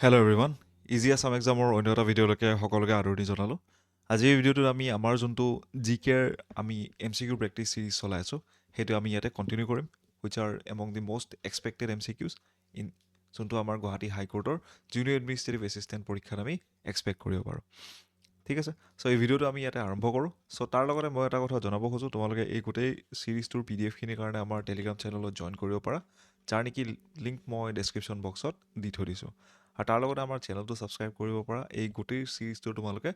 Hello' everyone easy Assam এক্সামৰ অন্য এটা ভিডিঅ'লৈকে সকলোকে আদৰণি জনালোঁ আজি এই ভিডিঅ'টোত আমি আমাৰ যোনটো জি কেৰ আমি M C Q practice series চলাই আছোঁ সেইটো আমি ইয়াতে কণ্টিনিউ কৰিম which are among the most expected M C Qs in যোনটো আমাৰ গুৱাহাটী হাইকোৰ্টৰ জুনিয়ৰ এডমিনিষ্ট্ৰেটিভ এছিষ্টেণ্ট পৰীক্ষাত আমি এক্সপেক্ট কৰিব পাৰোঁ ঠিক আছে চ' এই ভিডিঅ'টো আমি ইয়াতে আৰম্ভ কৰোঁ চ' তাৰ লগতে মই এটা কথা জনাব খোজোঁ তোমালোকে এই গোটেই চিৰিজটোৰ PDF খিনিৰ কাৰণে আমাৰ টেলিগ্ৰাম চেনেলত জইন কৰিব পাৰা যাৰ নেকি লিংক মই ডেছক্ৰিপশ্যন বক্সত দি থৈ দিছোঁ আৰু তাৰ লগতে আমাৰ চেনেলটো ছাবস্ক্ৰাইব কৰিব পৰা এই গোটেই চিৰিজটোৰ তোমালোকে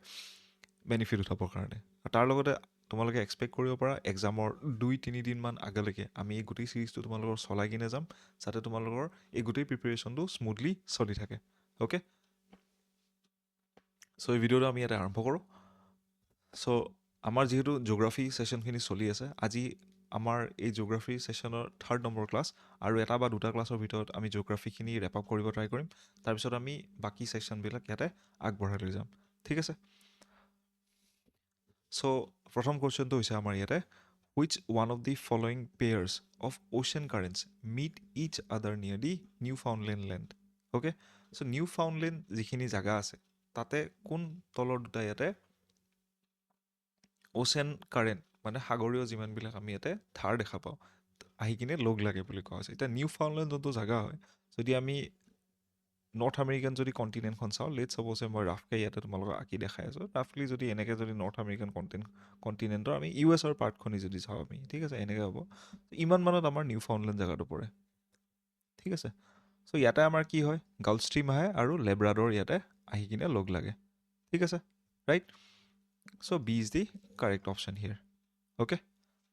বেনিফিট উঠাবৰ কাৰণে আৰু তাৰ লগতে তোমালোকে এক্সপেক্ট কৰিব পৰা এক্সামৰ 2-3 দিনমান আগলৈকে আমি এই গোটেই চিৰিজটো তোমালোকৰ চলাই কিনে যাম যাতে তোমালোকৰ এই গোটেই প্ৰিপেৰেশ্যনটো স্মুথলি চলি থাকে অ'কে চ' এই ভিডিঅ'টো আমি ইয়াতে আৰম্ভ কৰোঁ চ' আমাৰ যিহেতু জিঅ'গ্ৰাফী ছেশ্যনখিনি চলি আছে আজি আমাৰ এই জিঅ'গ্ৰাফী ছেশ্যনৰ 3rd নম্বৰ ক্লাছ আৰু এটা বা দুটা ক্লাছৰ ভিতৰত আমি জিঅ'গ্ৰাফীখিনি ৰেপ আপ কৰিব ট্ৰাই কৰিম তাৰপিছত আমি বাকী ছেশ্যনবিলাক ইয়াতে আগবঢ়াই লৈ যাম ঠিক আছে চ' প্ৰথম কুৱেশ্যনটো হৈছে আমাৰ ইয়াতে which one of the following pairs of ocean currents meet each other near the Newfoundland land okay so Newfoundland যিখিনি জাগা আছে তাতে কোন তলৰ দুটা ইয়াতে অ'চেন কাৰেণ্ট মানে সাগৰীয় যিমানবিলাক আমি ইয়াতে ধাৰ দেখা পাওঁ আহি কিনে লগ লাগে বুলি কোৱা হৈছে এতিয়া নিউফাউণ্ডলেণ্ড যোনটো জাগা হয় যদি আমি নৰ্থ আমেৰিকান যদি কণ্টিনেণ্টখন চাওঁ লেট চাপ'ছে মই ৰাফকৈ ইয়াতে তোমালোকক আঁকি দেখাই আছোঁ ৰাফলি যদি এনেকৈ যদি নৰ্থ আমেৰিকান কণ্টিনেণ্টৰ আমি US পাৰ্টখনি যদি চাওঁ আমি ঠিক আছে এনেকৈ হ'ব ইমান মানত আমাৰ নিউফাউণ্ডলেণ্ড জাগাটো পৰে ঠিক আছে চ' ইয়াতে আমাৰ কি হয় গাল্ফ ষ্ট্ৰীম আহে আৰু লেব্ৰাডৰ ইয়াতে আহি কিনে লগ লাগে ঠিক আছে right so' B is the correct option here okay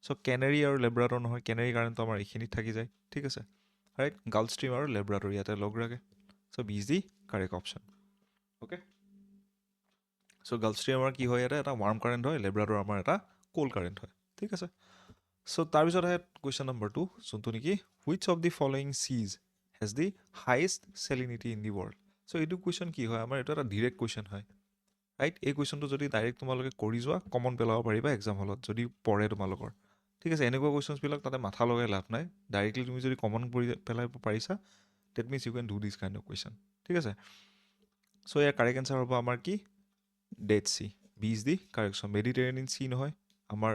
so' Canary আৰু লেব্ৰাডৰ নহয় কেনেৰি কাৰেণ্টটো আমাৰ এইখিনিত থাকি যায় ঠিক আছে ৰাইট গাল্ফ ষ্ট্ৰীম আৰু লেব্ৰাডৰ ইয়াতে লগ লাগে so' B is the correct option okay so' Gulf Stream আমাৰ কি হয় ইয়াতে এটা ৱাৰ্ম কাৰেণ্ট হয় লেব্ৰাডৰ আমাৰ এটা ক'ল্ড কাৰেণ্ট হয় ঠিক আছে চ' তাৰপিছত আহে কুৱেশ্যন নম্বৰ 2 যোনটো নেকি which of the following seas has the highest salinity in the world so' এইটো কুৱেশ্যন কি হয় আমাৰ এইটো এটা ডিৰেক্ট কুৱেশ্যন হয় ৰাইট এই কুৱেশ্যনটো যদি ডাইৰেক্ট তোমালোকে কৰি যোৱা কমন পেলাব পাৰিবা এক্সাম হলত যদি পঢ়ে তোমালোকৰ ঠিক আছে এনেকুৱা কুৱেশ্যনছবিলাক তাতে মাথা লগাই লাভ নাই ডাইৰেক্টলি তুমি যদি কমন পেলাই পাৰিছা that means you can do this kind of question ঠিক আছে চ' ইয়াৰ কাৰেক্ট এনচাৰ হ'ব আমাৰ কি Dead Sea B is the correction Mediterranean Sea নহয় আমাৰ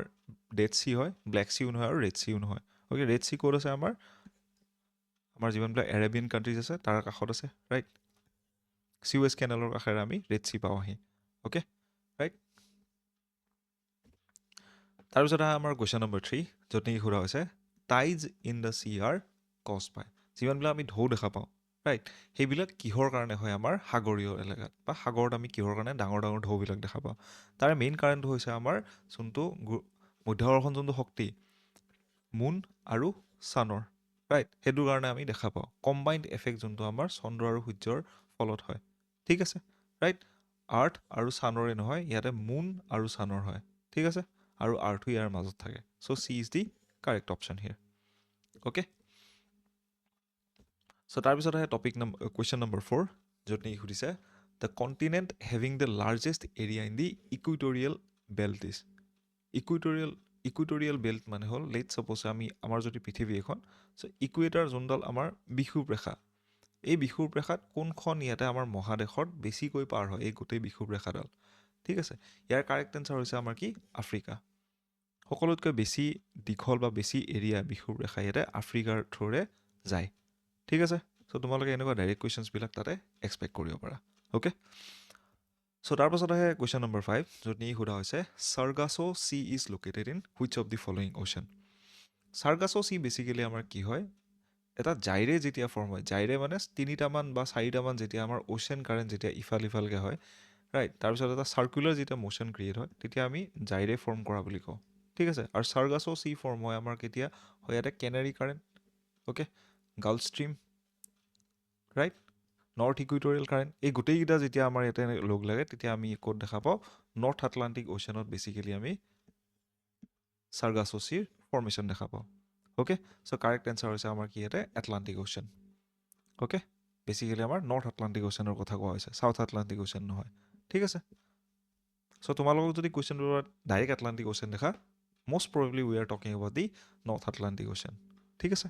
ডেড চি হয় ব্লেক চিও নহয় আৰু ৰেড চিও নহয় অ'কে ৰেড চি ক'ত আছে আমাৰ যিমানবিলাক এৰেবিয়ান কাণ্ট্ৰিজ আছে তাৰ কাষত আছে ৰাইট চিউএছ কেনেলৰ কাষেৰে আমি ৰেড চি পাওঁ আহি অ'কে ৰাইট তাৰপিছত আহে আমাৰ কুৱেশ্যন নম্বৰ 3 য'ত নেকি সোধা হৈছে tides in the sea are caused by যিমানবিলাক আমি ঢৌ দেখা পাওঁ ৰাইট সেইবিলাক কিহৰ কাৰণে হয় আমাৰ সাগৰীয় এলেকাত বা সাগৰত আমি কিহৰ কাৰণে ডাঙৰ ডাঙৰ ঢৌবিলাক দেখা পাওঁ তাৰে মেইন কাৰণটো হৈছে আমাৰ যোনটো মধ্যাকৰ্ষণ যোনটো শক্তি মুন আৰু ছানৰ ৰাইট সেইটো কাৰণে আমি দেখা পাওঁ কম্বাইণ্ড এফেক্ট যোনটো আমাৰ চন্দ্ৰ আৰু সূৰ্যৰ ফলত হয় ঠিক আছে ৰাইট আৰ্থ আৰু ছানৰে নহয় ইয়াতে মুন আৰু ছানৰ হয় ঠিক আছে আৰু আৰ্থো ইয়াৰ মাজত থাকে so' C is the correct option here okay so' তাৰপিছত আহে কুৱেশ্যন নম্বৰ 4 য'ত নেকি সুধিছে the continent having the largest area in the equatorial belt is equatorial belt মানে হ'ল লেট ছাপ'জ আমাৰ যদি পৃথিৱী এখন চ' ইকুৱেটাৰ যোনডাল আমাৰ বিষুৱ ৰেখা এই বিষুৱ ৰেখাত কোনখন ইয়াতে আমাৰ মহাদেশত বেছিকৈ পাৰ হয় এই গোটেই বিষুৱ ৰেখাডাল ঠিক আছে ইয়াৰ কাৰেক্ট এনচাৰ হৈছে আমাৰ কি আফ্ৰিকা সকলোতকৈ বেছি দীঘল বা বেছি এৰিয়া বিষুৱ ৰেখা ইয়াতে আফ্ৰিকাৰ থ্ৰুৰে যায় ঠিক আছে চ' তোমালোকে এনেকুৱা ডাইৰেক্ট কুৱেশ্যনছবিলাক তাতে এক্সপেক্ট কৰিব পাৰা অ'কে চ' তাৰপাছত আহে কুৱেশ্যন নম্বৰ 5 য'ত নেকি সোধা হৈছে Sargasso Sea is located in which of the following ocean Sargasso Sea basically আমাৰ কি হয় এটা জাইৰে যেতিয়া ফৰ্ম হয় জাইৰে মানে 3টামান বা 4টামান যেতিয়া আমাৰ অ'চেন কাৰেণ্ট যেতিয়া ইফাল সিফালকৈ হয় ৰাইট তাৰপিছত এটা চাৰ্কুলাৰ যেতিয়া মোশ্যন ক্ৰিয়েট হয় তেতিয়া আমি জাইৰে ফৰ্ম কৰা বুলি কওঁ ঠিক আছে আৰু চাৰ্গাছো চি ফৰ্ম হয় আমাৰ কেতিয়া হয় ইয়াতে Canary current okay Gulf Stream right North Equatorial current এই গোটেইকেইটা যেতিয়া আমাৰ ইয়াতে লগ লাগে তেতিয়া আমি ক'ত দেখা পাওঁ নৰ্থ আটলাণ্টিক অ'চেনত বেচিকেলি আমি চাৰ্গাছো চিৰ ফৰ্মেশ্যন দেখা পাওঁ অ'কে চ' কাৰেক্ট এনচাৰ হৈছে আমাৰ কি ইয়াতে এটলাণ্টিক অ'চেন অ'কে বেচিকেলি আমাৰ নৰ্থ আটলাণ্টিক অ'চেনৰ কথা কোৱা হৈছে চাউথ আটলাণ্টিক অ'চেন নহয় ঠিক আছে চ' তোমালোকক যদি কুৱেশ্যন পেপাৰত ডাইৰেক্ট আটলাণ্টিক অ'চেন দেখা most probably we are talking about the north Atlantic ocean ঠিক আছে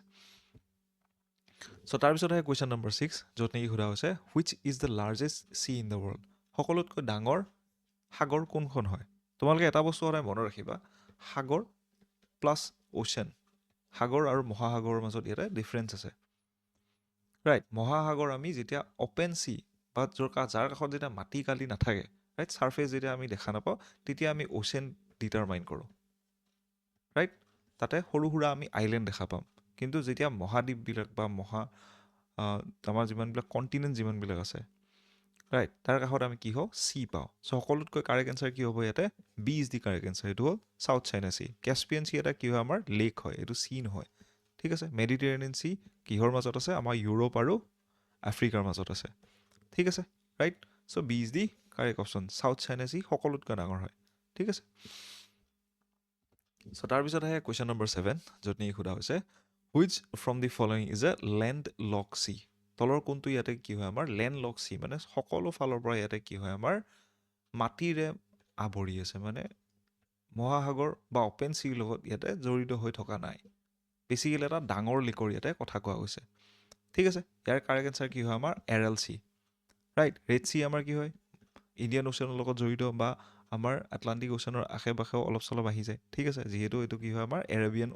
চ' তাৰপিছত আহে কুৱেশ্যন নম্বৰ 6 য'ত নেকি সোধা হৈছে which is the largest C in the world সকলোতকৈ ডাঙৰ সাগৰ কোনখন হয় তোমালোকে এটা বস্তু সদায় মনত ৰাখিবা সাগৰ প্লাছ অ'চেন সাগৰ আৰু মহাসাগৰৰ মাজত ইয়াতে ডিফাৰেঞ্চ আছে ৰাইট মহাসাগৰ আমি যেতিয়া অ'পেন চি বা যাৰ কাষত যেতিয়া মাটি কালি নাথাকে ৰাইট ছাৰ্ফেচ যেতিয়া আমি দেখা নাপাওঁ তেতিয়া আমি অ'চেন ডিটাৰমাইন কৰোঁ ৰাইট তাতে সৰু সুৰা আমি আইলেণ্ড দেখা পাম কিন্তু যেতিয়া মহাদ্বীপবিলাক বা আমাৰ যিমানবিলাক কণ্টিনেণ্ট যিমানবিলাক আছে ৰাইট তাৰ কাষত আমি কি হওঁ চি পাওঁ চ' সকলোতকৈ কাৰেক্ট এনচাৰ কি হ'ব ইয়াতে B is the correct answer এইটো হ'ল South China Sea Caspian Sea এটা কি হয় আমাৰ লেক হয় এইটো চি নহয় ঠিক আছে মেডিটেৰেনিয়ান চি কিহৰ মাজত আছে আমাৰ ইউৰোপ আৰু আফ্ৰিকাৰ মাজত আছে ঠিক আছে right so' B is the correct option South China Sea সকলোতকৈ ডাঙৰ হয় ঠিক আছে চ' তাৰপিছত আহে কুৱেশ্যন নম্বৰ 7 য'ত নেকি সোধা হৈছে which from the following is a land lock C তলৰ কোনটো ইয়াতে কি হয় আমাৰ লেণ্ড লক চি মানে সকলো ফালৰ পৰা ইয়াতে কি হয় আমাৰ মাটিৰে আৱৰি আছে মানে মহাসাগৰ বা অ'পেন চিৰ লগত ইয়াতে জড়িত হৈ থকা নাই বেছিকেলি এটা ডাঙৰ লেকৰ ইয়াতে কথা কোৱা হৈছে ঠিক আছে ইয়াৰ কাৰেক্ট এনচাৰ কি হয় আমাৰ এৰেল চি ৰাইট ৰেড চি আমাৰ কি হয় ইণ্ডিয়ান অ'চেনৰ লগত জড়িত বা আমাৰ আটলাণ্টিক অ'চেনৰ আশে পাশেও অলপ চলপ আহি যায় ঠিক আছে যিহেতু এইটো কি হয় আমাৰ এৰেবিয়ান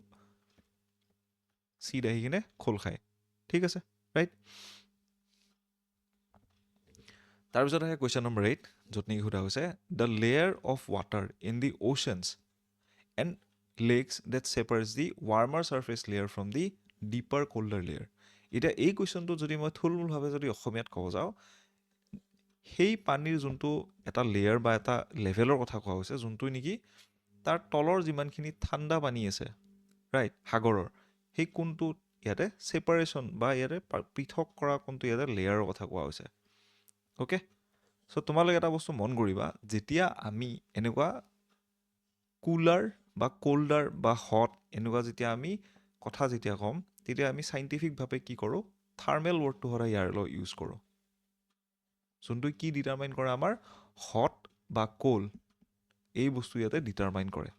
চিত আহি কিনে খোল খায় ঠিক আছে ৰাইট তাৰপিছত আহে কুৱেশ্যন নম্বৰ 8 য'ত নেকি সোধা হৈছে the layer of water in the oceans and lakes that separates the warmer surface layer from the deeper colder layer এতিয়া এই কুৱেশ্যনটো যদি মই থুলমূলভাৱে যদি অসমীয়াত ক'ব যাওঁ সেই পানীৰ যোনটো এটা লেয়াৰ বা এটা লেভেলৰ কথা কোৱা হৈছে যোনটো নেকি তাৰ তলৰ যিমানখিনি ঠাণ্ডা পানী আছে ৰাইট সাগৰৰ সেই কোনটো ইয়াতে ছেপাৰেশ্যন বা ইয়াতে পৃথক কৰা কোনটো ইয়াতে লেয়াৰৰ কথা কোৱা হৈছে অ'কে চ' তোমালোকে এটা বস্তু মন কৰিবা যেতিয়া আমি এনেকুৱা কুলাৰ বা কোল্ডাৰ বা হট এনেকুৱা যেতিয়া আমি কথা যেতিয়া ক'ম তেতিয়া আমি চাইণ্টিফিকভাৱে কি কৰোঁ থাৰ্মেল ৱৰ্ডটো সদায় ইয়ালৈ ইউজ কৰোঁ যোনটো কি ডিটাৰমাইন কৰে আমাৰ হট বা কোল্ড এই বস্তু ইয়াতে ডিটাৰমাইন কৰে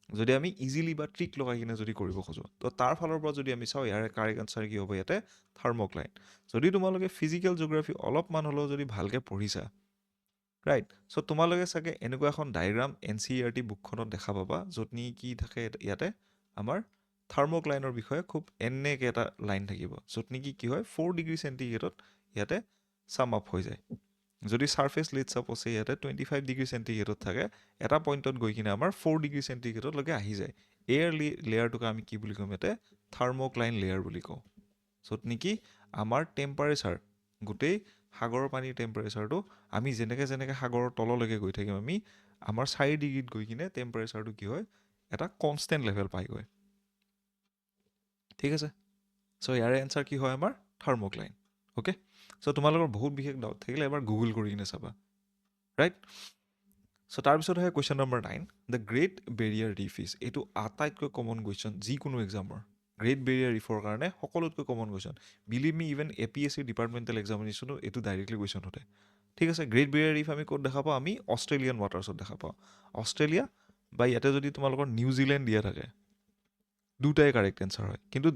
যদি আমি ইজিলি বা ট্ৰিক লগাই কিনে যদি কৰিব খোজোঁ তো তাৰ ফালৰ পৰা যদি আমি চাওঁ ইয়াৰে কাৰেক্ট আনচাৰ কি হ'ব ইয়াতে থাৰ্মোক্লাইন যদি তোমালোকে ফিজিকেল জিঅ'গ্ৰাফী অলপমান হ'লেও যদি ভালকৈ পঢ়িছা ৰাইট চ' তোমালোকে চাগে এনেকুৱা এখন ডায়েগ্ৰাম NCERT বুকখনত দেখা পাবা য'ত নি কি থাকে ইয়াতে আমাৰ থাৰ্মোক্লাইনৰ বিষয়ে খুব এনেকৈ এটা লাইন থাকিব য'ত নেকি কি হয় 4 ডিগ্ৰী চেণ্টিগ্ৰেডত ইয়াতে চাম আপ হৈ যায় যদি ছাৰ্ফেচ লেট ছাপ'জ ইয়াতে 25 ডিগ্ৰী চেণ্টিগ্ৰেডত থাকে এটা পইণ্টত গৈ কিনে আমাৰ 4 ডিগ্ৰী চেণ্টিগ্ৰেডলৈকে আহি যায় এয়াৰ লেয়াৰটোক আমি কি বুলি ক'ম ইয়াতে থাৰ্মোক্লাইন লেয়াৰ বুলি কওঁ য'ত নেকি আমাৰ টেম্পাৰেচাৰ গোটেই সাগৰৰ পানীৰ টেম্পাৰেচাৰটো আমি যেনেকৈ সাগৰৰ তললৈকে গৈ থাকিম আমি আমাৰ 4 ডিগ্ৰীত গৈ কিনে টেম্পাৰেচাৰটো কি হয় এটা কনষ্টেণ্ট লেভেল পাইগৈ ঠিক আছে চ' ইয়াৰে এনচাৰ কি হয় আমাৰ থাৰ্মোক্লাইন অ'কে চ' তোমালোকৰ বহুত বিশেষ ডাউট থাকিলে এবাৰ গুগল কৰি কিনে চাবা ৰাইট চ' তাৰপিছত হয় question number 9 the great Barrier rift is এইটো আটাইতকৈ কমন কুৱেশ্যন যিকোনো এক্সামৰ গ্ৰেট বেৰিয়াৰ ৰিফৰ কাৰণে সকলোতকৈ কমন কুৱেশ্যন বিলিভ মি ইভেন APSC ডিপাৰ্টমেণ্টেল এক্সামিনেশ্যনো এইটো ডাইৰেক্টলি কুৱেশ্যন সোধে ঠিক আছে গ্ৰেট বেৰিয়াৰ ৰিফ আমি ক'ত দেখা পাওঁ আমি অষ্ট্ৰেলিয়ান ৱাটাৰ্ছত দেখা পাওঁ অষ্ট্ৰেলিয়া বা ইয়াতে যদি তোমালোকৰ নিউজিলেণ্ড দিয়া থাকে দুটাই কাৰেক্ট এনচাৰ হয় কিন্তু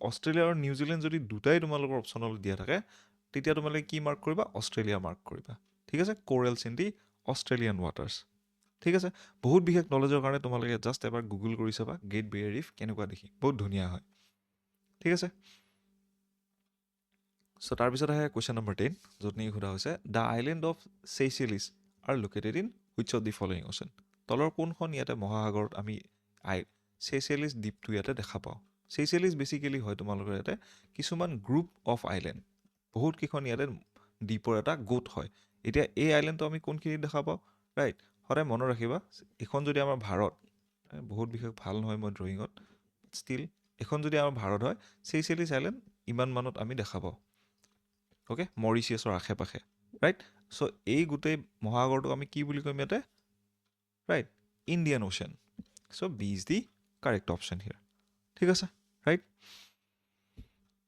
অষ্ট্ৰেলিয়া আৰু নিউজিলেণ্ড যদি দুটাই তোমালোকৰ অপশ্যনলৈ দিয়া থাকে তেতিয়া তোমালোকে কি মাৰ্ক কৰিবা অষ্ট্ৰেলিয়া মাৰ্ক কৰিবা ঠিক আছে কোৰেলছ ইন দি অষ্ট্ৰেলিয়ান ৱাটাৰ্ছ ঠিক আছে বহুত বিশেষ নলেজৰ কাৰণে তোমালোকে জাষ্ট এবাৰ গুগল কৰি চাবা গ্ৰেট বেৰিয়াৰ ৰিফ কেনেকুৱা দেখি বহুত ধুনীয়া হয় ঠিক আছে চ' তাৰপিছত আহে কুৱেশ্যন নম্বৰ 10 য'ত নেকি সোধা হৈছে the island of Seychelles are located in which of the following ocean তলৰ কোনখন ইয়াতে মহাসাগৰত আমি চেইচেলিছ দ্বীপটো ইয়াতে দেখা পাওঁ চেইচেলিছ বেচিকেলি হয় তোমালোকৰ ইয়াতে কিছুমান গ্ৰুপ অফ আইলেণ্ড বহুত কেইখন ইয়াতে দ্বীপৰ এটা গোট হয় এতিয়া এই আইলেণ্ডটো আমি কোনখিনিত দেখা পাওঁ ৰাইট সদায় মনত ৰাখিবা এইখন যদি আমাৰ ভাৰত বহুত বিশেষ ভাল নহয় মই ড্ৰয়িঙত ষ্টিল এইখন যদি আমাৰ ভাৰত হয় চেইচেলিছ আইলেণ্ড ইমান মানত আমি দেখা পাওঁ অ'কে মৰিচিয়াছৰ আশে পাশে ৰাইট চ' এই গোটেই মহাসাগৰটোক আমি কি বুলি ক'ম ইয়াতে right Indian Ocean so' B is the correct option here ঠিক আছে ৰাইট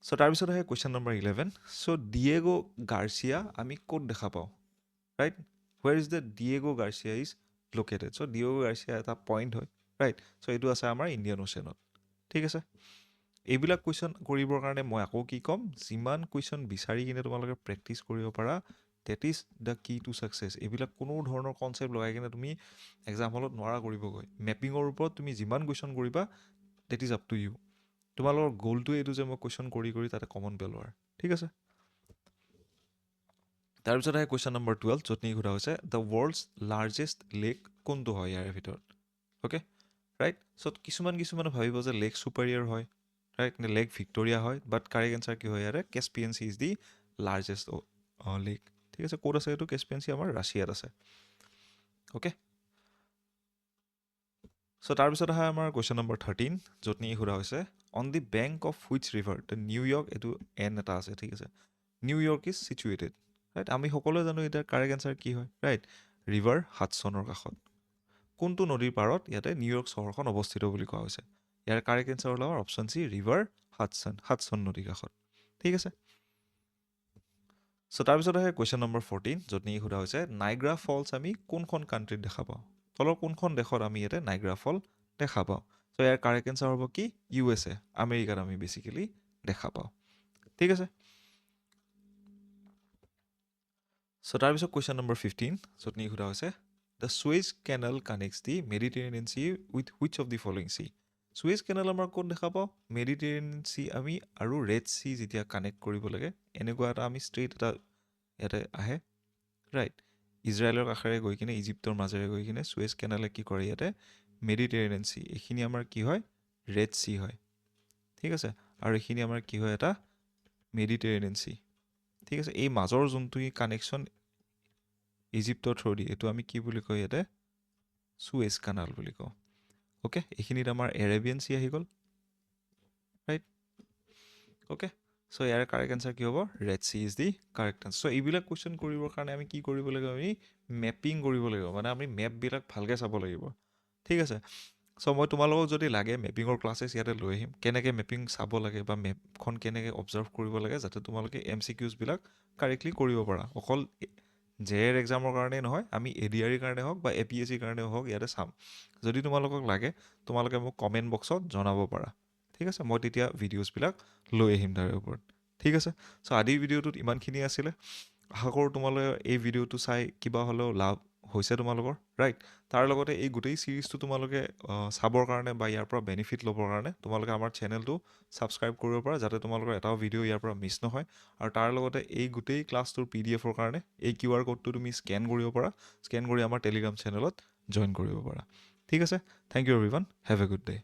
চ' তাৰপিছত আহে question number 11 so' Diego Garcia আমি ক'ত দেখা পাওঁ right where is the Diego Garcia is located so' Diego Garcia এটা পইণ্ট হয় ৰাইট চ' এইটো আছে আমাৰ ইণ্ডিয়ান অ'চেনত ঠিক আছে এইবিলাক কুৱেশ্যন কৰিবৰ কাৰণে মই আকৌ কি ক'ম, যিমান কুৱেশ্যন বিচাৰি কিনে তোমালোকে প্ৰেক্টিচ কৰিব পাৰা, ডেট ইজ দ্য কি টু ছাকচেছ। এইবিলাক কোনো ধৰণৰ কনচেপ্ট লগাই কিনে তুমি এক্সাম হলত নোৱাৰা কৰিবগৈ। মেপিঙৰ ওপৰত তুমি যিমান কুৱেশ্যন কৰিবা, that is up to you. তোমালোকৰ গ'লটো এইটো যে মই কুৱেশ্যন কৰি কৰি তাতে কমন পেলোৱাৰ, ঠিক আছে। তাৰপিছত আহে কুৱেশ্যন নম্বৰ 12, য'ত নেকি সোধা হৈছে দ্য ৱৰ্ল্ডছ লাৰ্জেষ্ট লেক কোনটো হয় ইয়াৰে ভিতৰত, অ'কে ৰাইট। চ' কিছুমানে ভাবিব যে লেক ছুপাৰিয়াৰ হয়, ৰাইট, নে লেক ভিক্টৰিয়া হয়, বাট কাৰেক্ট এনচাৰ কি হয় ইয়াৰে, Caspian Sea is the largest lake, ঠিক আছে। ক'ত আছে এইটো কেস্পিয়ান চি, আমাৰ ৰাছিয়াত আছে, অ'কে। চ' তাৰপিছত আহে আমাৰ কুৱেশ্যন নম্বৰ 13, য'ত নেকি সোধা হৈছে on the bank of which river the New York, এইটো এন এটা আছে, ঠিক আছে, নিউয়ৰ্ক ইজ চিটুৱেটেড, ৰাইট। আমি সকলোৱে জানো এতিয়া কাৰেক্ট এনচাৰ কি হয়, ৰাইট, ৰিভাৰ হাডছনৰ কাষত। কোনটো নদীৰ পাৰত ইয়াতে নিউয়ৰ্ক চহৰখন অৱস্থিত বুলি কোৱা হৈছে। ইয়াৰ কাৰেক্ট এনচাৰ হ'ল আমাৰ অপশ্যন চি, ৰিভাৰ হাডছন নদীৰ কাষত, ঠিক আছে। চ' তাৰপিছত আহে কুৱেশ্যন নম্বৰ 14, য'ত নেকি সোধা হৈছে নাইগ্ৰা ফলছ আমি কোনখন কাণ্ট্ৰিত দেখা পাওঁ, তলৰ কোনখন দেশত আমি ইয়াতে নাইগ্ৰা ফল দেখা পাওঁ। চ' ইয়াৰ কাৰেক্ট এনচাৰ হ'ব কি, USA, আমেৰিকাত আমি বেচিকেলি দেখা পাওঁ, ঠিক আছে। চ' তাৰপিছত কুৱেশ্যন নম্বৰ 15, য'ত নেকি সোধা হৈছে দ্য চুৱেজ canal connects the Mediterranean sea with which of the following sea. চুৱেজ কেনেল আমাৰ ক'ত দেখা পাওঁ, মেডিটেৰেনিয়ান চি আমি আৰু ৰেড চি যেতিয়া কানেক্ট কৰিব লাগে, এনেকুৱা এটা আমি ষ্ট্ৰেইট এটা ইয়াতে আহে, ৰাইট, ইজৰাইলৰ কাষেৰে গৈ কিনে ইজিপ্তৰ মাজেৰে গৈ কিনে চুৱেজ কেনেলে কি কৰে ইয়াতে মেডিটেৰেনিয়ান চি, এইখিনি আমাৰ কি হয় ৰেড চি হয়, ঠিক আছে, আৰু এইখিনি আমাৰ কি হয় এটা মেডিটেৰেনিয়ান চি, ঠিক আছে। এই মাজৰ যোনটো কানেকশ্যন ইজিপ্তৰ থ্ৰুদি, এইটো আমি কি বুলি কওঁ ইয়াতে চুৱেজ কানাল বুলি কওঁ, অ'কে। এইখিনিত আমাৰ এৰেবিয়ান চি আহি গ'ল, ৰাইট, অ'কে। চ' ইয়াৰ কাৰেক্ট এনচাৰ কি হ'ব, Red Sea is the correct answer. So' এইবিলাক কুৱেশ্যন কৰিবৰ কাৰণে আমি কি কৰিব লাগিব, আমি মেপিং কৰিব লাগিব, মানে আমি মেপবিলাক ভালকৈ চাব লাগিব, ঠিক আছে। চ' মই তোমালোকক যদি লাগে মেপিঙৰ ক্লাছেছ ইয়াতে লৈ আহিম, কেনেকৈ মেপিং চাব লাগে বা মেপখন কেনেকৈ অবজাৰ্ভ কৰিব লাগে, যাতে তোমালোকে MCQsবিলাক কাৰেক্টলি কৰিব পাৰা। অকল JER এক্সামৰ কাৰণেই নহয়, আমি ADR কাৰণে হওক বা APSCৰ কাৰণেও হওক ইয়াতে চাম। যদি তোমালোকক লাগে তোমালোকে মোক কমেণ্ট বক্সত জনাব পাৰা, ঠিক আছে, মই তেতিয়া ভিডিঅ'ছবিলাক লৈ আহিম তাৰে ওপৰত, ঠিক আছে। চ' আজিৰ ভিডিঅ'টোত ইমানখিনি আছিলে। আশা কৰোঁ তোমালোকে এই ভিডিঅ'টো চাই কিবা হ'লেও লাভ হৈছে তোমালোকৰ, ৰাইট। তাৰ লগতে এই গোটেই ছিৰিজটো তোমালোকে চাবৰ কাৰণে বা ইয়াৰ পৰা বেনিফিট ল'বৰ কাৰণে তোমালোকে আমাৰ চেনেলটো ছাবস্ক্ৰাইব কৰিব পাৰা, যাতে তোমালোকৰ এটাও ভিডিঅ' ইয়াৰ পৰা মিছ নহয়। আৰু তাৰ লগতে এই গোটেই ক্লাছটোৰ PDF-ৰ কাৰণে এই QR ক'ডটো তুমি স্কেন কৰিব পাৰা, স্কেন কৰি আমাৰ টেলিগ্ৰাম চেনেলত জইন কৰিব পাৰা, ঠিক আছে। Thank you everyone, have a good day.